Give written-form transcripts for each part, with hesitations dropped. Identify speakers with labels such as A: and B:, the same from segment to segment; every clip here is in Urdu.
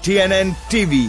A: TNN TV।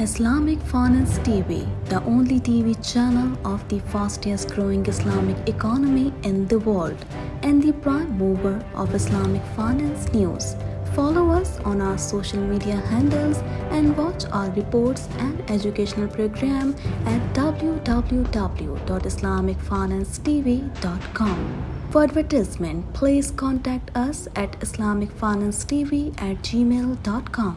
B: Islamic Finance TV, the only TV channel of the fastest growing Islamic economy in the world and the prime mover of Islamic finance news. Follow us on our social media handles and watch our reports and educational program at www.islamicfinancetv.com. For advertisement, please contact us at islamicfinancetv@gmail.com.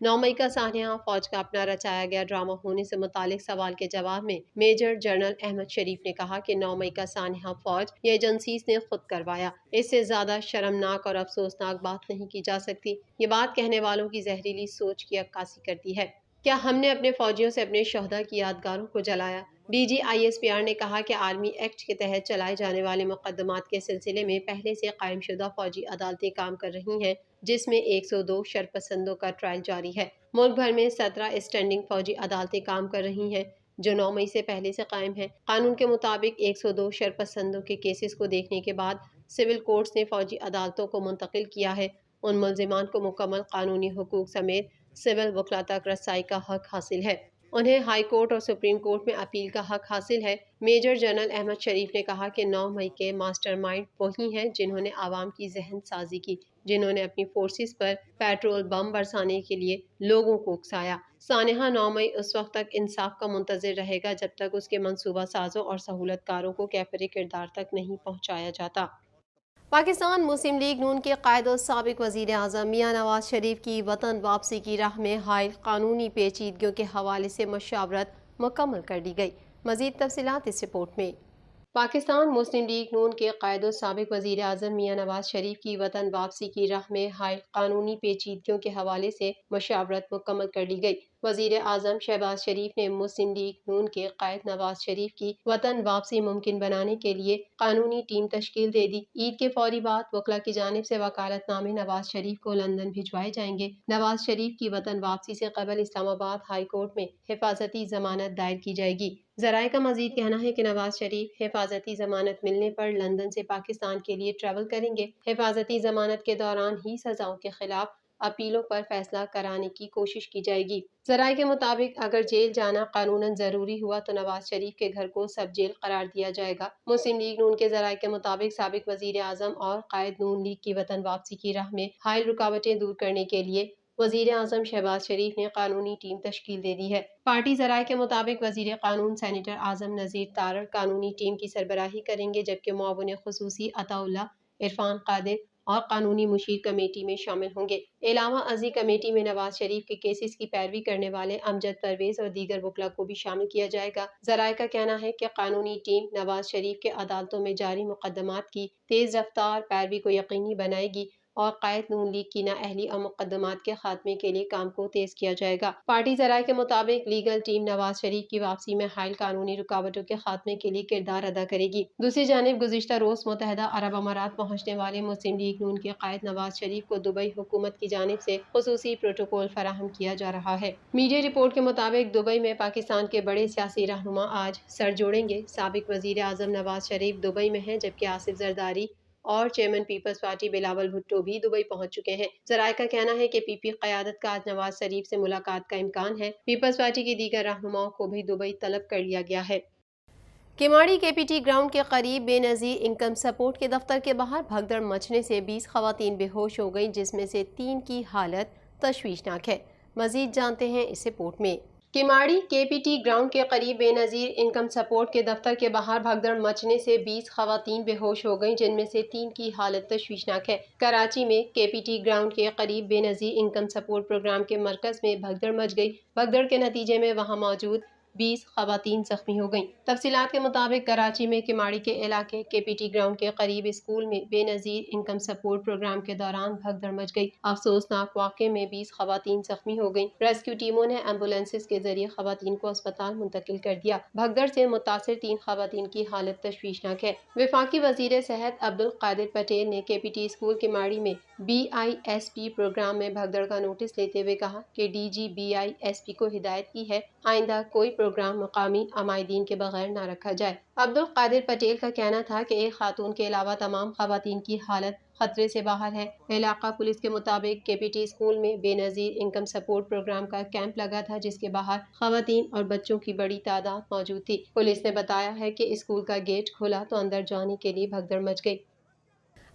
C: 9 مئی کا سانحہ فوج کا اپنا رچایا گیا ڈرامہ ہونے سے متعلق سوال کے جواب میں میجر جنرل احمد شریف نے کہا کہ 9 مئی کا سانحہ فوج یا ایجنسیز نے خود کروایا. اس سے زیادہ شرمناک اور افسوسناک بات نہیں کی جا سکتی. یہ بات کہنے والوں کی زہریلی سوچ کی عکاسی کرتی ہے. کیا ہم نے اپنے فوجیوں سے اپنے شہداء کی یادگاروں کو جلایا؟ ڈی جی ISPR نے کہا کہ آرمی ایکٹ کے تحت چلائے جانے والے مقدمات کے سلسلے میں پہلے سے قائم شدہ فوجی عدالتیں کام کر رہی ہیں، جس میں 102 شرپسندوں کا ٹرائل جاری ہے. ملک بھر میں 17 اسٹینڈنگ فوجی عدالتیں کام کر رہی ہیں جو 9 مئی سے پہلے سے قائم ہیں. قانون کے مطابق 102 شرپسندوں کے کیسز کو دیکھنے کے بعد سول کورٹس نے فوجی عدالتوں کو منتقل کیا ہے. ان ملزمان کو مکمل قانونی حقوق سمیت سول وکلا تک رسائی کا حق حاصل ہے. انہیں ہائی کورٹ اور سپریم کورٹ میں اپیل کا حق حاصل ہے. میجر جنرل احمد شریف نے کہا کہ 9 مئی کے ماسٹر مائنڈ وہی ہیں جنہوں نے عوام کی ذہن سازی کی، جنہوں نے اپنی فورسز پر پیٹرول بم برسانے کے لیے لوگوں کو اکسایا. سانحہ 9 مئی اس وقت تک انصاف کا منتظر رہے گا جب تک اس کے منصوبہ سازوں اور سہولت کاروں کو کیفر کردار تک نہیں پہنچایا جاتا. پاکستان مسلم لیگ نون کے قائد و سابق وزیر اعظم میاں نواز شریف کی وطن واپسی کی راہ میں حائل قانونی پیچیدگیوں کے حوالے سے مشاورت مکمل کر دی گئی. مزید تفصیلات اس رپورٹ میں. پاکستان مسلم لیگ نون کے قائد و سابق وزیر اعظم میاں نواز شریف کی وطن واپسی کی راہ میں حائل قانونی پیچیدگیوں کے حوالے سے مشاورت مکمل کر لی گئی. وزیر اعظم شہباز شریف نے مسلم لیگ نون کے قائد نواز شریف کی وطن واپسی ممکن بنانے کے لیے قانونی ٹیم تشکیل دے دی. عید کے فوری بعد وکلا کی جانب سے وکالت نامے نواز شریف کو لندن بھجوائے جائیں گے. نواز شریف کی وطن واپسی سے قبل اسلام آباد ہائی کورٹ میں حفاظتی ضمانت دائر کی جائے گی. ذرائع کا مزید کہنا ہے کہ نواز شریف حفاظتی ضمانت ملنے پر لندن سے پاکستان کے لیے ٹریول کریں گے. حفاظتی ضمانت کے دوران ہی سزاؤں کے خلاف اپیلوں پر فیصلہ کرانے کی کوشش کی جائے گی. ذرائع کے مطابق اگر جیل جانا قانوناً ضروری ہوا تو نواز شریف کے گھر کو سب جیل قرار دیا جائے گا. مسلم لیگ نون کے ذرائع کے مطابق سابق وزیر اعظم اور قائد نون لیگ کی وطن واپسی کی راہ میں حائل رکاوٹیں دور کرنے کے لیے وزیر اعظم شہباز شریف نے قانونی ٹیم تشکیل دے دی ہے. پارٹی ذرائع کے مطابق وزیر قانون سینیٹر اعظم نذیر تارڑ قانونی ٹیم کی سربراہی کریں گے، جبکہ معاون خصوصی عطا اللہ، عرفان قادر اور قانونی مشیر کمیٹی میں شامل ہوں گے. علاوہ ازیں کمیٹی میں نواز شریف کے کیسز کی پیروی کرنے والے امجد پرویز اور دیگر وکلا کو بھی شامل کیا جائے گا. ذرائع کا کہنا ہے کہ قانونی ٹیم نواز شریف کے عدالتوں میں جاری مقدمات کی تیز رفتار پیروی کو یقینی بنائے گی اور قائد نون لیگ کی نااہلی اور مقدمات کے خاتمے کے لیے کام کو تیز کیا جائے گا. پارٹی ذرائع کے مطابق لیگل ٹیم نواز شریف کی واپسی میں حائل قانونی رکاوٹوں کے خاتمے کے لیے کردار ادا کرے گی. دوسری جانب گزشتہ روز متحدہ عرب امارات پہنچنے والے مسلم لیگ نون کے قائد نواز شریف کو دبئی حکومت کی جانب سے خصوصی پروٹوکول فراہم کیا جا رہا ہے. میڈیا رپورٹ کے مطابق دبئی میں پاکستان کے بڑے سیاسی رہنما آج سر جوڑیں گے. سابق وزیر اعظم نواز شریف دبئی میں ہیں، جبکہ آصف زرداری اور چیئرمین پیپلز پارٹی بلاول بھٹو بھی دبئی پہنچ چکے ہیں. ذرائع کا کہنا ہے کہ پی قیادت کا آج نواز شریف سے ملاقات کا امکان ہے. پیپلز پارٹی کی دیگر رہنماؤں کو بھی دبئی طلب کر لیا گیا ہے. کیماڑی KPT گراؤنڈ کے قریب بے نظیر انکم سپورٹ کے دفتر کے باہر بھگدڑ مچنے سے 20 خواتین بے ہوش ہو گئیں، جس میں سے 3 کی حالت تشویشناک ہے. مزید جانتے ہیں اس رپورٹ میں. کیماڑی KPT گراؤنڈ کے قریب بے نظیر انکم سپورٹ کے دفتر کے باہر بھگدڑ مچنے سے 20 خواتین بے ہوش ہو گئیں، جن میں سے 3 کی حالت تشویشناک ہے. کراچی میں KPT گراؤنڈ کے قریب بے نظیر انکم سپورٹ پروگرام کے مرکز میں بھگدڑ مچ گئی. بھگدڑ کے نتیجے میں وہاں موجود 20 خواتین زخمی ہو گئیں. تفصیلات کے مطابق کراچی میں کیماڑی کے علاقے KPT گراؤنڈ کے قریب اسکول میں بے نظیر انکم سپورٹ پروگرام کے دوران بھگدڑ مچ گئی. افسوسناک واقعے میں 20 خواتین زخمی ہو گئیں. ریسکیو ٹیموں نے ایمبولینسز کے ذریعے خواتین کو اسپتال منتقل کر دیا. بھگدڑ سے متاثر 3 خواتین کی حالت تشویشناک ہے. وفاقی وزیر صحت عبدالقادر پٹیل نے KPT اسکول کیماڑی میں BISP پروگرام میں بھگدڑ کا نوٹس لیتے ہوئے کہا کہ DG BISP کو ہدایت کی ہے آئندہ کوئی پروگرام مقامی عمائدین کے بغیر نہ رکھا جائے. عبدالقادر پٹیل کا کہنا تھا کہ ایک خاتون کے علاوہ تمام خواتین کی حالت خطرے سے باہر ہے. علاقہ پولیس کے مطابق KPT اسکول میں بے نظیر انکم سپورٹ پروگرام کا کیمپ لگا تھا، جس کے باہر خواتین اور بچوں کی بڑی تعداد موجود تھی. پولیس نے بتایا ہے کہ اسکول کا گیٹ کھلا تو اندر جانے کے لیے بھگدڑ مچ گئی.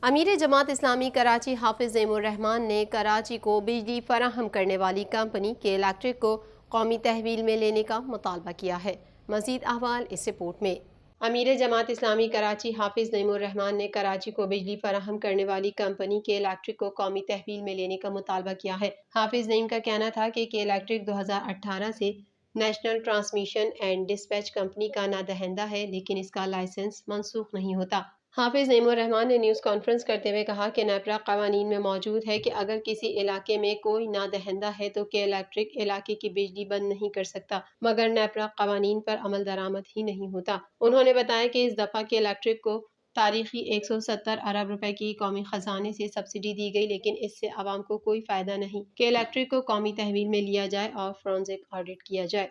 C: امیر جماعت اسلامی کراچی حافظ نعیم الرحمان نے کراچی کو بجلی فراہم کرنے والی کمپنی کے الیکٹرک کو قومی تحویل میں لینے کا مطالبہ کیا ہے. مزید احوال اس رپورٹ میں. امیر جماعت اسلامی کراچی حافظ نعیم الرحمان نے کراچی کو بجلی فراہم کرنے والی کمپنی کے الیکٹرک کو قومی تحویل میں لینے کا مطالبہ کیا ہے۔ حافظ نعیم کا کہنا تھا کہ الیکٹرک 2018 سے national transmission and dispatch company کا نادہندہ ہے، لیکن اس کا لائسنس منسوخ نہیں ہوتا۔ حافظ نعیم الرحمان نے نیوز کانفرنس کرتے ہوئے کہا کہ نیپرا قوانین میں موجود ہے کہ اگر کسی علاقے میں کوئی نادہندہ ہے تو الیکٹرک علاقے کی بجلی بند نہیں کر سکتا، مگر نیپرا قوانین پر عمل درآمد ہی نہیں ہوتا۔ انہوں نے بتایا کہ اس دفعہ الیکٹرک کو تاریخی 170 ارب روپے کی قومی خزانے سے سبسڈی دی گئی، لیکن اس سے عوام کو کوئی فائدہ نہیں کہ الیکٹرک کو قومی تحویل میں لیا جائے اور فورنزک آڈٹ کیا جائے۔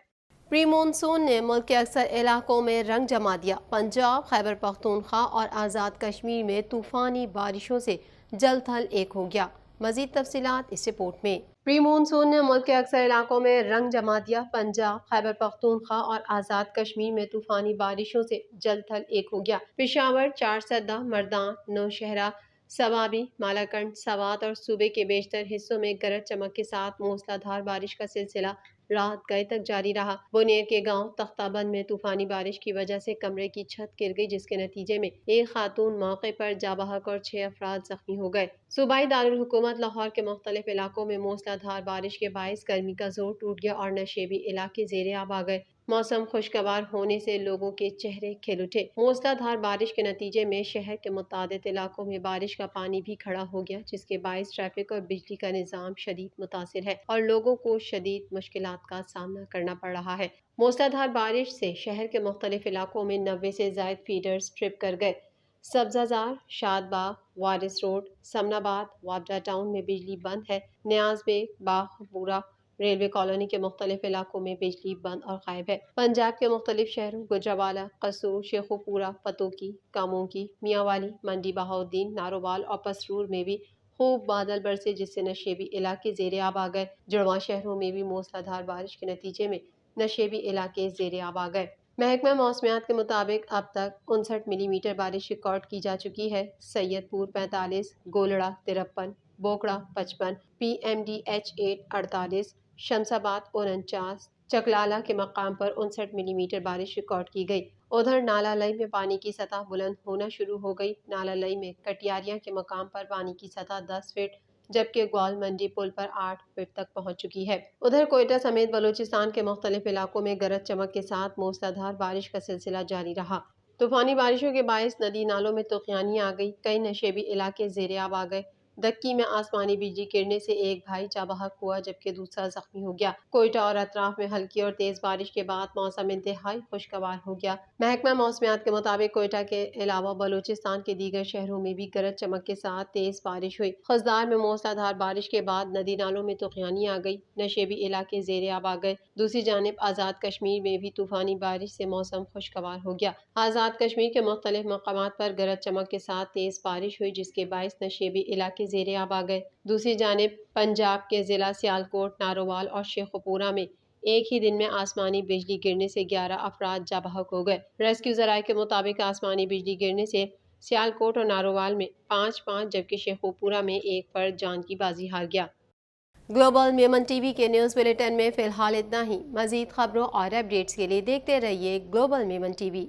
C: پری مونسون نے ملک کے اکثر علاقوں میں رنگ جما دیا۔ پنجاب، خیبر پختونخوا اور آزاد کشمیر میں طوفانی بارشوں سے جل تھل ایک ہو گیا۔ مزید تفصیلات اس رپورٹ میں۔ پری مونسون نے ملک کے اکثر علاقوں میں رنگ جما دیا۔ پنجاب، خیبر پختونخوا اور آزاد کشمیر میں طوفانی بارشوں سے جل تھل ایک ہو گیا۔ پشاور، چارسدہ، مردان، نوشہرہ، سوابی، مالاکنڈ، سوات اور صوبے کے بیشتر حصوں میں گرج چمک کے ساتھ موسلا دھار بارش کا سلسلہ رات گئے تک جاری رہا۔ بنیر کے گاؤں تختہ بند میں طوفانی بارش کی وجہ سے کمرے کی چھت گر گئی، جس کے نتیجے میں ایک خاتون موقع پر جاں بحق اور 6 افراد زخمی ہو گئے۔ صوبائی دارالحکومت لاہور کے مختلف علاقوں میں موسلا دھار بارش کے باعث گرمی کا زور ٹوٹ گیا اور نشیبی علاقے زیر آب آ گئے۔ موسم خوشگوار ہونے سے لوگوں کے چہرے کھل اٹھے۔ موسلا دھار بارش کے نتیجے میں شہر کے متعدد علاقوں میں بارش کا پانی بھی کھڑا ہو گیا، جس کے باعث ٹریفک اور بجلی کا نظام شدید متاثر ہے اور لوگوں کو شدید مشکلات کا سامنا کرنا پڑ رہا ہے۔ موسلا دھار بارش سے شہر کے مختلف علاقوں میں 90 سے زائد فیڈرز ٹرپ کر گئے۔ سبزہ زار، شاد باغ، وارث روڈ، سمن آباد، وابڈا ٹاؤن میں بجلی بند ہے۔ نیاز بیگ، باغ پورہ، ریلوے کالونی کے مختلف علاقوں میں بجلی بند اور غائب ہے۔ پنجاب کے مختلف شہروں گجرانوالہ، قصور، شیخوپورہ، پتوکی، کامونکی، میاں والی، منڈی بہاؤالدین، نارووال اور پسرور میں بھی خوب بادل برسے، جس سے نشیبی علاقے زیر آب آ گئے۔ جڑواں شہروں میں بھی موسلا دھار بارش کے نتیجے میں نشیبی علاقے زیر آب آ گئے۔ محکمہ موسمیات کے مطابق اب تک 59 ملی میٹر بارش ریکارڈ کی جا چکی ہے۔ Saidpur 45، Golra 53، Bokra 55، P M D H 8 48، Shamsabad 49، Chaklala کے مقام پر 59 ملی میٹر بارش ریکارڈ کی گئی۔ ادھر نالہ لئی میں پانی کی سطح بلند ہونا شروع ہو گئی۔ نالہ لئی میں کٹیاریاں کے مقام پر پانی کی سطح 10 فٹ جبکہ گوال منڈی پل پر 8 فٹ تک پہنچ چکی ہے۔ ادھر کوئٹہ سمیت بلوچستان کے مختلف علاقوں میں گرج چمک کے ساتھ موسلا دھار بارش کا سلسلہ جاری رہا۔ طوفانی بارشوں کے باعث ندی نالوں میں طوفانی آ گئی، کئی نشیبی علاقے زیر آب آ گئے۔ دکی میں آسمانی بجلی گرنے سے ایک بھائی جاں بحق ہوا جبکہ دوسرا زخمی ہو گیا۔ کوئٹہ اور اطراف میں ہلکی اور تیز بارش کے بعد موسم انتہائی خوشگوار ہو گیا۔ محکمہ موسمیات کے مطابق کوئٹہ کے علاوہ بلوچستان کے دیگر شہروں میں بھی گرج چمک کے ساتھ تیز بارش ہوئی۔ خضدار میں موسلا دھار بارش کے بعد ندی نالوں میں طوفانی آ گئی، نشیبی علاقے زیر آب آ گئے۔ دوسری جانب آزاد کشمیر میں بھی طوفانی بارش سے موسم خوشگوار ہو گیا۔ آزاد کشمیر کے مختلف مقامات پر گرج چمک کے ساتھ تیز بارش ہوئی، جس کے باعث نشیبی علاقے زیر آب آ گئے۔ دوسری جانب پنجاب کے ضلع سیالکوٹ، نارووال اور شیخوپورہ میں ایک ہی دن میں آسمانی بجلی گرنے سے 11 افراد جاں بحق ہو گئے۔ ریسکیو ذرائع کے مطابق آسمانی بجلی گرنے سے سیالکوٹ اور نارووال میں 5 جبکہ شیخوپورہ میں ایک فرد جان کی بازی ہار گیا۔ گلوبل میمن ٹی وی کے نیوز بلیٹن میں فی الحال اتنا ہی۔ مزید خبروں اور اپڈیٹس کے لیے دیکھتے رہیے گلوبل میمن ٹی وی۔